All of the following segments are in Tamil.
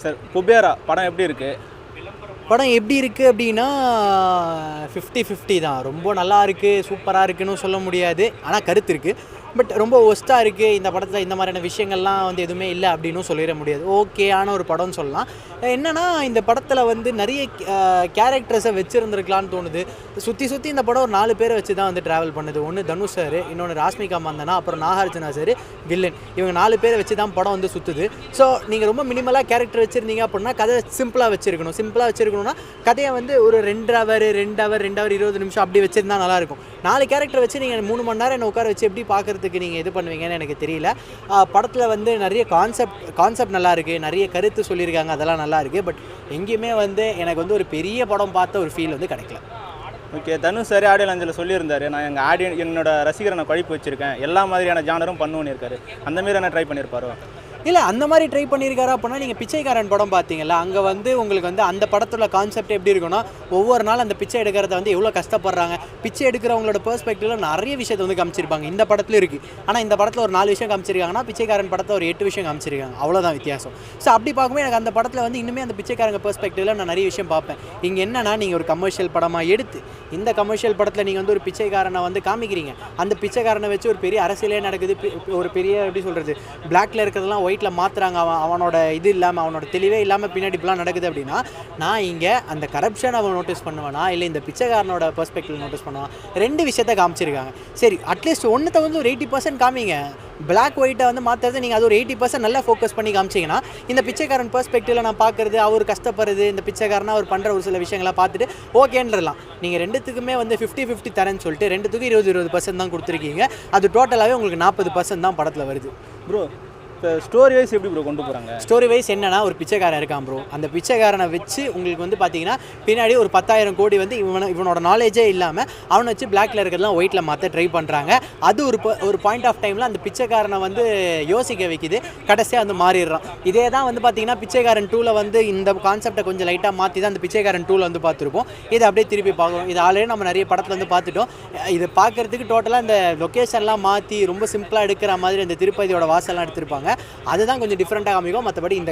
சார் குபேரா படம் எப்படி இருக்குது? படம் எப்படி இருக்குது அப்படின்னா 50-50 தான். ரொம்ப நல்லா இருக்குது, சூப்பராக இருக்குன்னு சொல்ல முடியாது. ஆனால் கருத்து இருக்குது. பட் ரொம்ப ஒஸ்ட்டாக இருக்குது, இந்த படத்தில் இந்த மாதிரியான விஷயங்கள்லாம் வந்து எதுவுமே இல்லை அப்படின்னும் சொல்லிட முடியாது. ஓகேயான ஒரு படம்னு சொல்லலாம். என்னென்னா இந்த படத்தில் வந்து நிறைய கேரக்டர்ஸை வச்சுருந்துருக்கலான்னு தோணுது. சுற்றி இந்த படம் ஒரு 4 பேரை வச்சு தான் வந்து ட்ராவல் பண்ணுது. ஒன்று தனுஷ் சார், இன்னொன்று ராஷ்மிகா மந்தனா, அப்புறம் நாகார்ஜுனா சார், வில்லன். இவங்க 4 பேரை வச்சு தான் படம் வந்து சுற்றுது. ஸோ நீங்கள் ரொம்ப மினிமலாக கேரக்டர் வச்சுருந்தீங்க அப்படின்னா கதை சிம்பிளாக வச்சுருக்கணும்னா கதையை வந்து ஒரு 2 ஹவர் 20 நிமிஷம் அப்படி வச்சுருந்தா நல்லாயிருக்கும். 4 கேரக்டர் வச்சு நீங்கள் 3 மணி நேரம் என்ன உட்கார வச்சு எப்படி பார்க்குறதுக்கு நீங்கள் இது பண்ணுவீங்கன்னு எனக்கு தெரியல. படத்தில் வந்து நிறைய கான்செப்ட் நல்லா இருக்குது, நிறைய கருத்து சொல்லியிருக்காங்க, அதெல்லாம் நல்லா இருக்குது. பட் எங்கேயுமே வந்து எனக்கு வந்து ஒரு பெரிய படம் பார்த்த ஒரு ஃபீல் வந்து கிடைக்கல. ஓகே, தனுஷ் சார் ஆடியோ லாஞ்சில் சொல்லியிருந்தாரு, நான் என்னோட ரசிகரை நான் குழப்பி வச்சுருக்கேன், எல்லா மாதிரியான ஜானரும் பண்ணுவேன்னு இருக்காரு. அந்தமாரி என்ன ட்ரை பண்ணியிருப்பாரோ? இல்லை, அந்த மாதிரி ட்ரை பண்ணியிருக்காரு அப்படின்னா நீங்கள் பிச்சைக்காரன் படம் பார்த்தீங்கல்ல, அங்கே வந்து உங்களுக்கு வந்து அந்த படத்தோட கான்செப்ட் எப்படி இருக்குன்னா, ஒவ்வொரு நாள் அந்த பிச்சை எடுக்கிறத வந்து எவ்வளோ கஷ்டப்படுறாங்க, பிச்சை எடுக்கிறவங்களோட பெர்ஸ்பெக்டிவில் நிறைய விஷயத்தை வந்து காமிச்சிருப்பாங்க. இந்த படத்தில் இருக்குது. ஆனால் இந்த படத்தில் ஒரு 4 விஷயம் காமிச்சிருக்காங்கன்னா பிச்சைக்காரன் படத்தை ஒரு 8 விஷயம் காமிச்சிருக்காங்க. அவ்வளோதான் வித்தியாசம். ஸோ அப்படி பார்க்கும்போது எனக்கு அந்த படத்தில் வந்து இன்னுமே அந்த பிச்சைக்காரங்க பெர்ஸ்பெக்டிவில் நான் நிறைய விஷயம் பார்ப்பேன். இங்கே என்னன்னா, நீங்கள் ஒரு கமர்ஷியல் படமாக எடுத்து இந்த கமர்ஷியல் படத்தில் நீங்கள் வந்து ஒரு பிச்சைக்காரனை வந்து காமிக்கிறீங்க. அந்த பிச்சைக்காரனை வச்சு ஒரு பெரிய அரசியலே நடக்குது. ஒரு பெரிய எப்படி சொல்கிறது, பிளாக்ல இருக்கிறதெல்லாம் ஒயிட்டில் மாற்றுறாங்க. அவனோட இது இல்லாமல், அவனோட தெளிவே இல்லாமல் பின்னாடி இப்படிலாம் நடக்குது அப்படின்னா, நான் இங்கே அந்த கரப்ஷன் அவன் நோட்டீஸ் பண்ணுவேனா இல்லை இந்த பிச்சைக்காரனோட பெர்ஸ்பெக்டிவ் நோட்டீஸ் பண்ணுவான்? 2 விஷயத்த காமிச்சிருக்காங்க. சரி, அட்லீஸ்ட் ஒன்றத்தை வந்து ஒரு 80% காமிங்க. பிளாக் ஒயிட்டை வந்து மாற்றுறது நீங்கள் அது ஒரு 80% நல்லா ஃபோக்கஸ் பண்ணி காமிச்சிங்கன்னா, இந்த பிச்சைக்காரன் பெர்ஸ்பெக்டிவில் நான் பார்க்குறது, அவர் கஷ்டப்படுறது, இந்த பிச்சைக்காரனா அவர் பண்ணுற ஒரு சில விஷயங்களை பார்த்துட்டு ஓகேன்றலாம். நீங்கள் 2த்துக்குமே வந்து 50-50 தரேன்னு சொல்லிட்டு 2த்துக்கும் 20% தான் கொடுத்துருக்கீங்க. அது டோட்டலாகவே உங்களுக்கு 40% தான் படத்தில் வருது. ப்ரோ, இப்போ ஸ்டோரி வைஸ் எப்படி ப்ரோ கொண்டு போகிறாங்க? ஸ்டோரி வைஸ் என்னன்னா, ஒரு பிச்சைக்காரன் இருக்கான் ப்ரோ. அந்த பிச்சைக்காரனை வச்சு உங்களுக்கு வந்து பார்த்தீங்கன்னா பின்னாடி ஒரு 10,000 கோடி வந்து இவனோட நாலேஜே இல்லாமல் அவனை வச்சு பிளாக்ல இருக்கிறதெல்லாம் ஒயிட்டில் மாற்ற ட்ரை பண்ணுறாங்க. அது ஒரு பாயிண்ட் ஆஃப் டைமில் அந்த பிச்சைக்காரனை வந்து யோசிக்க வைக்குது. கடைசியாக வந்து மாறிடுறான். இதே தான் வந்து பார்த்தீங்கன்னா பிச்சைக்காரன் 2ல் வந்து இந்த கான்செப்டை கொஞ்சம் லைட்டாக மாற்றி தான் அந்த பிச்சைக்காரன் 2ல் வந்து பார்த்துருப்போம். இதை அப்படியே திருப்பி பார்க்கணும். இது ஆல்ரெடி நம்ம நிறைய படத்தில் வந்து பார்த்துட்டோம். இது பார்க்குறதுக்கு டோட்டலாக இந்த லொக்கேஷன்லாம் மாற்றி ரொம்ப சிம்பிளாக எடுக்கிற மாதிரி அந்த திருப்பதியோட வாசல்லாம் எடுத்திருப்பாங்க. அதுதான் கொஞ்சம் டிஃப்ரெண்ட்டாக காமிக்கும். மற்றபடி இந்த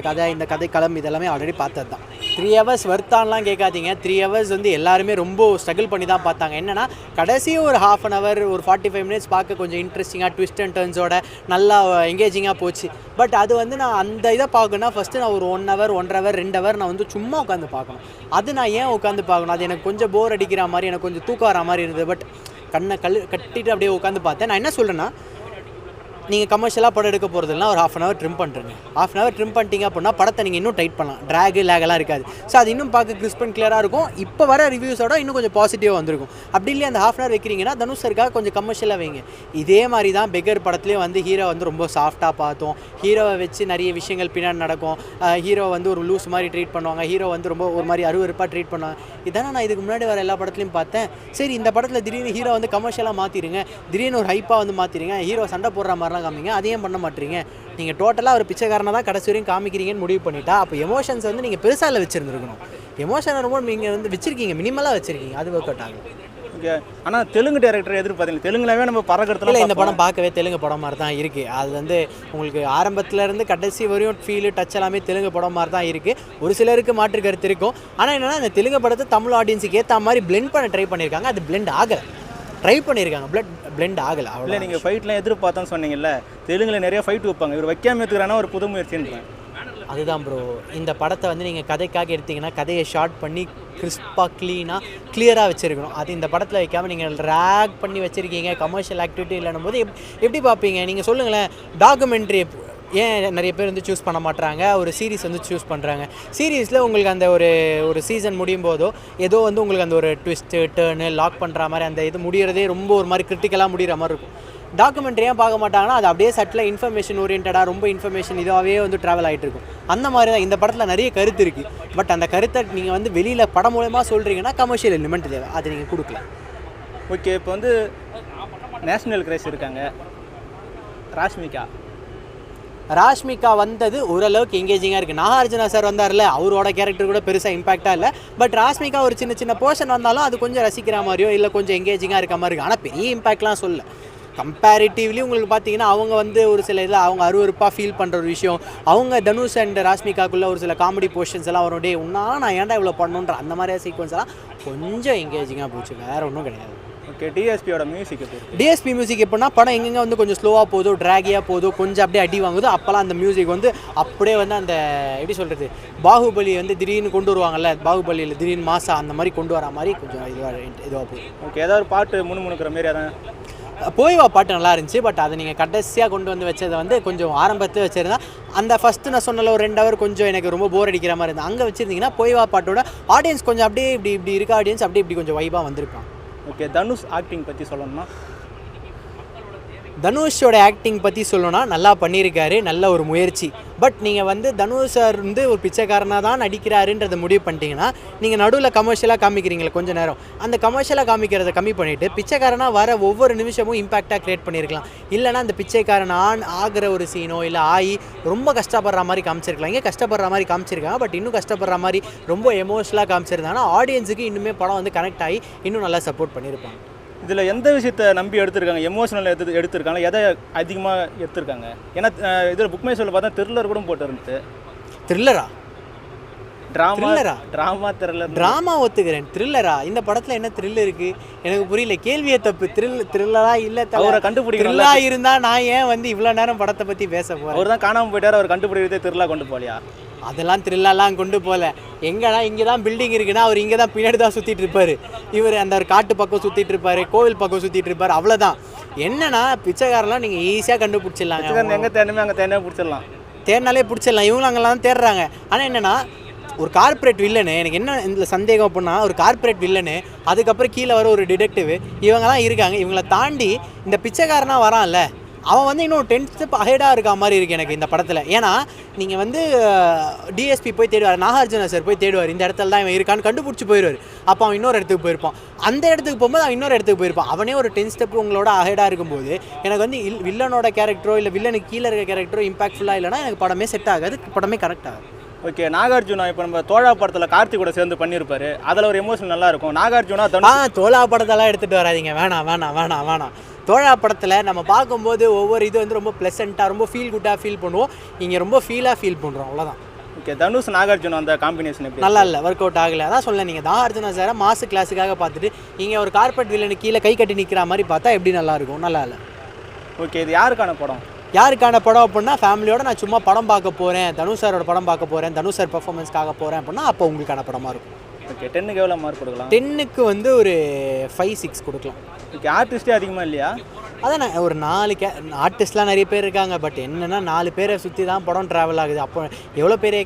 கதை களம் இதெல்லாமே ஆல்ரெடி பார்த்தது தான். 3 ஹவர்ஸ் வர்த்தான்லாம் கேட்காதீங்க. 3 ஹவர்ஸ் வந்து எல்லாருமே ரொம்ப ஸ்ட்ரகிள் பண்ணி தான் பார்த்தாங்க. என்னன்னா, கடைசி ஒரு 1/2 an hour ஒரு 45 minutes பார்க்க கொஞ்சம் இன்ட்ரெஸ்டிங்காக ட்விஸ்ட் அண்ட் டர்ன்ஸோட நல்லா எங்கேஜிங்காக போச்சு. பட் அது வந்து நான் அந்த இதை பார்க்கணுன்னா ஃபஸ்ட்டு நான் ஒரு 1 hour 1.5 hour 2 hour நான் வந்து சும்மா உட்காந்து பார்க்கணும். அது நான் ஏன் உட்காந்து பார்க்கணும்? அது எனக்கு கொஞ்சம் போர் அடிக்கிற மாதிரி, எனக்கு கொஞ்சம் தூக்கம் வர மாதிரி இருந்தது. பட் கண்ணை கட்டிட்டு அப்படியே உட்காந்து பார்த்தேன். நான் என்ன சொல்கிறேன்னா, நீங்கள் கமர்ஷியலாக படம் எடுக்க போகிறதுலாம் ஒரு 1/2 an hour ட்ரிம் பண்ணுறீங்க. 1/2 an hour ட்ரிம் பண்ணிட்டீங்க அப்படின்னா படத்தை நீங்கள் இன்னும் டைட் பண்ணலாம். ட்ராகு லேகெல்லாம் இருக்காது. ஸோ அது இன்னும் பார்க்க கிறிஸ்ப் அண்ட் கிளியராக இருக்கும். இப்போ வர ரிவ்யூஸோட இன்னும் கொஞ்சம் பாசிட்டிவாக வந்திருக்கும். அப்படி இல்லையா அந்த 1/2 an hour வைக்கிறீங்கன்னா தனுஷ் சருக்காக கொஞ்சம் கமர்ஷியலாக வைங்க. இதே மாதிரி தான் பெகர் படத்துலேயே வந்து ஹீரோ வந்து ரொம்ப சாஃப்டாக பார்த்தோம். ஹீரோவை வச்சு நிறைய விஷயங்கள் பின்னாடி நடக்கும். ஹீரோ வந்து ஒரு லூஸ் மாதிரி ட்ரீட் பண்ணுவாங்க. ஹீரோ வந்து ரொம்ப ஒரு மாதிரி அருவருப்பாக ட்ரீட் பண்ணுவாங்க. இதானே நான் இதுக்கு முன்னாடி வர எல்லா படத்துலையும் பார்த்தேன். சரி, இந்த படத்தில் திடீர்னு ஹீரோ வந்து கமர்ஷியலாக மாற்றிடுங்க, திடீர்னு ஒரு ஹைப்பாக வந்து மாற்றிடுங்க, ஹீரோ சண்டை போடுற மாதிரிலாம் காமிங்க. அதையும் பண்ண மாட்டீங்க. நீங்கள் டோட்டலாக ஒரு பிச்சைக்காரனை தான் கடைசி வரையும் காமிக்கிறீங்கன்னு முடிவு பண்ணிட்டா அப்போ எமோஷன்ஸ் வந்து நீங்கள் பெருசாக வச்சுருந்துருக்கணும். எமோஷன் ரொம்ப நீங்கள் வந்து வச்சுருக்கீங்க, மினிமலாக வச்சுருக்கீங்க. அது ஒர்க் அவுட் ஆகும். ஓகே, ஆனால் தெலுங்கு டேரக்டர் எதிர்பார்த்தீங்க. தெலுங்குலவே நம்ம பறக்கிறதுல இல்லை, இந்த படம் பார்க்கவே தெலுங்கு படம் மாதிரி தான் இருக்குது. அது வந்து உங்களுக்கு ஆரம்பத்துலேருந்து கடைசி வரையும் ஃபீலு டச் எல்லாமே தெலுங்கு படம் மாதிரி தான் இருக்குது. ஒரு சிலருக்கு மாற்று கருத்து இருக்கும். ஆனால் என்னென்னா, இந்த தெலுங்கு படத்தை தமிழ் ஆடியன்ஸுக்கு ஏற்ற மாதிரி பிளெண்ட் பண்ண ட்ரை பண்ணியிருக்காங்க. அது பிளெண்ட் ஆகலை. ட்ரை பண்ணியிருக்காங்க, பிளெண்ட் ஆகலை. அவ்வளோ நீங்கள் ஃபைட்லாம் எதிர்பார்த்தோன்னு சொன்னீங்கல்ல, தெலுங்குல நிறைய ஃபைட் வைப்பாங்க. இவர் வைக்காம எடுத்துக்கிறானா ஒரு புது முயற்சின்றேன். அதுதான் ப்ரோ, இந்த படத்தை வந்து நீங்கள் கதைக்காக எடுத்திங்கன்னா கதையை ஷார்ட் பண்ணி கிறிஸ்பாக கிளியராக வச்சுருக்கணும். அது இந்த படத்தில் வைக்காமல் நீங்கள் ரேக் பண்ணி வச்சுருக்கீங்க. கமர்ஷியல் ஆக்டிவிட்டி இல்லைன்னும் போது எப்படி பார்ப்பீங்க? நீங்கள் சொல்லுங்களேன். டாக்குமெண்ட்ரி ஏன் நிறைய பேர் வந்து சூஸ் பண்ண மாட்டுறாங்க, ஒரு சீரீஸ் வந்து சூஸ் பண்ணுறாங்க. சீரீஸில் உங்களுக்கு அந்த ஒரு சீசன் முடியும் போதோ ஏதோ வந்து உங்களுக்கு அந்த ஒரு ட்விஸ்ட்டு டேர்னு லாக் பண்ணுற மாதிரி அந்த இது முடிகிறதே ரொம்ப ஒரு மாதிரி கிரிட்டிக்கலாக முடிகிற மாதிரி இருக்கும். டாக்குமெண்ட்ரி ஏன் பார்க்க மாட்டாங்கன்னா, அது அப்படியே சட்டில் இன்ஃபர்மேஷன் ஓரியன்டாக ரொம்ப இன்ஃபர்மேஷன் இதாகவே வந்து ட்ராவல் ஆகிட்டு இருக்கும். அந்த மாதிரி தான் இந்த படத்தில் நிறைய கருத்து இருக்குது. பட் அந்த கருத்தை நீங்கள் வந்து வெளியில் படம் மூலமாக சொல்கிறீங்கன்னா கமர்ஷியல் எலிமெண்ட் தேவை, அது நீங்கள் கொடுக்கல. ஓகே, இப்போ வந்து நேஷ்னல் கிரைஸ் இருக்காங்க. ராஷ்மிகா வந்தது ஓரளவுக்கு எங்கேஜிங்காக இருக்குது. நாகார்ஜுனா சார் வந்தார்ல, அவரோட கேரக்டர் கூட பெருசாக இம்பாக்டாக இல்லை. பட் ராஷ்மிகா ஒரு சின்ன போர்ஷன் வந்தாலும் அது கொஞ்சம் ரசிக்கிற மாதிரியோ இல்லை கொஞ்சம் எங்கேஜிங்காக இருக்க மாதிரி இருக்குது. ஆனால் பெரிய இம்பாக்ட்லாம் சொல்ல. கம்பேரிட்டிவ்லி உங்களுக்கு பார்த்தீங்கன்னா அவங்க வந்து ஒரு சில இதில் அவங்க அருவருப்பாக ஃபீல் பண்ணுற ஒரு விஷயம், அவங்க தனுஷ் அண்ட் ராஷ்மிகாக்குள்ளே ஒரு சில காமெடி போர்ஷன்ஸ் எல்லாம் வரும், டே உன்னா நான் ஏன்டா இவ்வளோ பண்ணுன்ற அந்த மாதிரியான சீக்வன்ஸ் எல்லாம் கொஞ்சம் எங்கேஜிங்காக போச்சு, வேறு ஒன்றும் கிடையாது. ஓகே, டிஎஸ்பியோட மியூசிக் எப்படி? டிஎஸ்பி மியூசிக் எப்படின்னா படம் எங்கெங்கே வந்து கொஞ்சம் ஸ்லோவாக போதோ ட்ராகியாக போதோ கொஞ்சம் அப்படியே அடி வாங்குதோ அப்போல்லாம் அந்த மியூசிக் வந்து அப்படியே வந்து அந்த எப்படி சொல்கிறது பாகுபலி வந்து திடீர்னு கொண்டு வருவாங்கல்ல, பாகுபலியில் திடீர்னு மாசா அந்த மாதிரி கொண்டு வர மாதிரி கொஞ்சம் இதுவாக போகுது. ஓகே, ஏதாவது பாட்டு முணுமுணுக்கிற மாரி அதான் போய்வா பாட்டு நல்லா இருந்துச்சு. பட் அதை நீங்கள் கடைசியாக கொண்டு வந்து வச்சதை வந்து கொஞ்சம் ஆரம்பத்தில் வச்சுருந்தா அந்த ஃபஸ்ட்டு நான் சொன்னல ஒரு 2 ஹவர் கொஞ்சம் எனக்கு ரொம்ப போர் அடிக்கிற மாதிரி இருந்தது. அங்கே வச்சுருந்தீங்கன்னா போய்வா பாட்டோட ஆடியன்ஸ் கொஞ்சம் அப்படியே இப்படி இருக்க ஆடியன்ஸ் இப்படி கொஞ்சம் வைபாக வந்திருப்பாங்க. ஓகே, தனுஷ் ஆக்டிங் பற்றி சொல்லணும்னா? தனுஷோட ஆக்டிங் பற்றி சொல்லணும்னா நல்லா பண்ணியிருக்காரு, நல்ல ஒரு முயற்சி. பட் நீங்கள் வந்து தனுஷ் சார் வந்து ஒரு பிச்சைக்காரனாக தான் நடிக்கிறாருன்றதை முடிவு பண்ணிட்டீங்கன்னா நீங்கள் நடுவில் கமர்ஷியலாக காமிக்கிறீங்களே கொஞ்சம் நேரம், அந்த கமர்ஷியலாக காமிக்கிறத கம்மி பண்ணிவிட்டு பிச்சைக்காரனாக வர ஒவ்வொரு நிமிஷமும் இம்பாக்டாக க்ரியேட் பண்ணியிருக்கலாம். இல்லைனா அந்த பிச்சைக்காரன் ஆகிற ஒரு சீனோ இல்லை ஆகி ரொம்ப கஷ்டப்படுற மாதிரி காமிச்சிருக்கலாம். இங்கே கஷ்டப்படுற மாதிரி காமிச்சிருக்காங்க, பட் இன்னும் கஷ்டப்படுற மாதிரி ரொம்ப எமோஷனலாக காமிச்சிருந்தாங்கன்னா ஆடியன்ஸுக்கு இன்னுமே படம் வந்து கனெக்ட் ஆகி இன்னும் நல்லா சப்போர்ட் பண்ணியிருப்பாங்க. இதில் எந்த விஷயத்தை நம்பி எடுத்திருக்காங்க? எமோஷனல் எடுத்திருக்காங்க, எதை அதிகமாக எடுத்திருக்காங்க? ஏன்னா இதில் புக் மை சொல்ல பார்த்தா த்ரில்லர் கூட போட்டு இருந்துச்சு. த்ரில்லரா? Drama thriller. ட்ராமா ஒத்துக்கிறேன், த்ரில்லரா? இந்த படத்தில் என்ன த்ரில் இருக்குது எனக்கு புரியல. கேள்வியை தப்பு. த்ரில்லரா இல்லை அவரை கண்டுபிடிக்கலாம். த்ரில்லா இருந்தால் நான் ஏன் வந்து இவ்வளோ நேரம் படத்தை பற்றி பேச போகிறேன்? அவர் தான் காணாமல் போயிட்டார், அவர் கண்டுபிடிக்கிறதே த்ரில்லா கொண்டு போகலையா? அதெல்லாம் த்ரில்லாலாம் கொண்டு போகல. எங்கன்னா இங்கே தான் பில்டிங் இருக்குன்னா அவர் இங்கே தான் பின்னாடி தான் சுற்றிட்டு இருப்பார். இவர் அந்த ஒரு காட்டு பக்கம் சுற்றிட்டு இருப்பார், கோவில் பக்கம் சுற்றிட்டு இருப்பார், அவ்வளோதான். என்னன்னா பிச்சைக்காரெல்லாம் நீங்கள் ஈஸியாக கண்டுபிடிச்சிடலாங்க. எங்கே தேடணுமே அங்கே தேடினே பிடிச்சிடலாம், தேடினாலே பிடிச்சிடலாம். இவங்க அங்கெல்லாம் தான் தேடுறாங்க. ஆனால் என்னென்னா ஒரு கார்ப்பரேட் வில்லனு, எனக்கு என்ன இந்த சந்தேகம் அப்படின்னா ஒரு கார்ப்பரேட் வில்லனு, அதுக்கப்புறம் கீழே வர ஒரு டிடெக்டிவ், இவங்கெல்லாம் இருக்காங்க. இவங்களை தாண்டி இந்த பிச்சைக்காரனாக வரான்ல அவன் வந்து இன்னும் 10 ஸ்டெப் அஹெடாக இருக்க மாதிரி இருக்குது எனக்கு இந்த படத்தில். ஏன்னா நீங்கள் வந்து டிஎஸ்பி போய் தேடுவார், நாகார்ஜுனா சார் போய் தேடுவார், இந்த இடத்துல தான் இவன் இருக்கான்னு கண்டுபிடிச்சி போயிடுவார். அப்போ அவன் இன்னொரு இடத்துக்கு போயிருப்பான், அந்த இடத்துக்கு போகும்போது அவன் இன்னொரு இடத்துக்கு போயிருப்பான். அவனே ஒரு 10 ஸ்டெப் உங்களோட அஹெடாக இருக்கும்போது எனக்கு வந்து வில்லனோட கேரக்டரோ இல்லை வில்லனுக்கு கீழே இருக்க கேரக்டரோ இம்பாக்ட்ஃபுல்லாக இல்லைனா எனக்கு படமே செட் ஆகாது, படமே கரெக்ட் ஆகும். ஓகே, நாகார்ஜுனா இப்போ நம்ம தோழா படத்தில் கார்த்திக் கூட சேர்ந்து பண்ணியிருப்பாரு, அதில் ஒரு எமோஷன் நல்லா இருக்கும். நாகார்ஜுனா தோழா படத்தெல்லாம் எடுத்துகிட்டு வராதிங்க, வேணாம். தோழா படத்தில் நம்ம பார்க்கும்போது ஒவ்வொரு இது வந்து ரொம்ப ப்ளசண்ட்டாக ரொம்ப ஃபீல் குட்டாக ஃபீல் பண்ணுவோம், இங்கே ரொம்ப ஃபீல் பண்ணுறோம், அவ்வளோதான். ஓகே, தனுஷ் நாகார்ஜுனா அந்த காம்பினேஷன் எப்படி? நல்லா இல்லை, ஒர்க் அவுட் ஆகலை. அதான் சொல்ல நீங்கள் நாகார்ஜுனா சாரை மாசு கிளாஸுக்காக பார்த்துட்டு இங்கே ஒரு கார்பரேட் வில்லனு கீழே கை கட்டி நிற்கிற மாதிரி பார்த்தா எப்படி நல்லாயிருக்கும்? நல்லா இல்லை. ஓகே, இது யாருக்கான படம்? யாருக்கான படம் அப்படின்னா ஃபேமிலியோட நான் சும்மா படம் பார்க்க போகிறேன், தனுஷ் சாரோட படம் பார்க்க போகிறேன், தனுஷ் சார் பர்ஃபார்மன்ஸ்க்காக போகிறேன் அப்படின்னா அப்போ உங்களுக்கான படமாக இருக்கும். ஓகே, 10க்கு எவ்வளோ மார்க் கொடுக்கலாம்? 10க்கு வந்து ஒரு 5-6 கொடுக்கலாம். ஓகே, ஆர்டிஸ்டே அதிகமாக இல்லையா? அதான் ஒரு 4 ஆர்டிஸ்ட்லாம் நிறைய பேர் இருக்காங்க, பட் என்னென்னா 4 பேரை சுற்றி தான் படம் ட்ராவல் ஆகுது. அப்போ எவ்வளோ பெரிய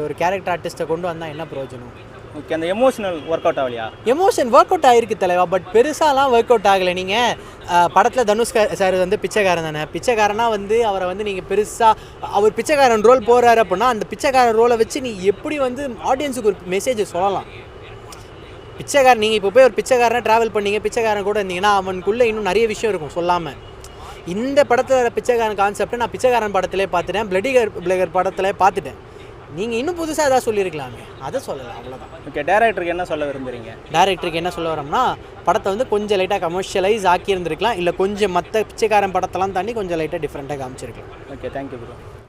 ஒரு கேரக்டர் ஆர்டிஸ்ட்டை கொண்டு வந்தால் என்ன பிரயோஜனம்? ஓகே, அந்த எமோஷனல் ஒர்க் அவுட் ஆகலையா? எமோஷன் ஒர்க் அவுட் ஆகிருக்கு தலைவா, பட் பெருசாலாம் ஒர்க் அவுட் ஆகலை. நீங்கள் படத்தில் தனுஷ் சார் வந்து பிச்சைக்காரன் தானே, பிச்சைக்காரனாக வந்து அவரை வந்து நீங்கள் பெருசாக அவர் பிச்சைக்காரன் ரோல் போகிறாரு அப்படின்னா அந்த பிச்சைக்காரன் ரோலை வச்சு நீ எப்படி வந்து ஆடியன்ஸுக்கு ஒரு மெசேஜ் சொல்லலாம்? பிச்சைக்காரன் நீங்கள் இப்போ போய் ஒரு பிச்சைக்காரனை ட்ராவல் பண்ணீங்க, பிச்சைக்காரன் கூட இருந்தீங்கன்னா அவனுக்குள்ளே இன்னும் நிறைய விஷயம் இருக்கும் சொல்லாமல். இந்த படத்தில் பிச்சைக்காரன் கான்செப்டை நான் பிச்சைக்காரன் படத்திலே பார்த்துட்டேன், பிளடிகர் படத்தில் பார்த்துட்டேன். நீங்கள் இன்னும் புதுசாக எதாவது சொல்லியிருக்கலாமே, அதை சொல்லலாம், அவ்வளோதான். ஓகே, டேரக்டருக்கு என்ன சொல்ல விரும்புகிறீங்க? டேரக்டருக்கு என்ன சொல்ல வரோம்னா படத்தை வந்து கொஞ்சம் லைட்டாக கமர்ஷியலைஸ் ஆக்கியிருந்துருக்கலாம், இல்லை கொஞ்சம் மற்ற பிச்சைக்காரன் படத்தெல்லாம் தாண்டி கொஞ்சம் லைட்டாக டிஃப்ரெண்ட்டாக காமிச்சிருக்கலாம். Okay, thank you bro.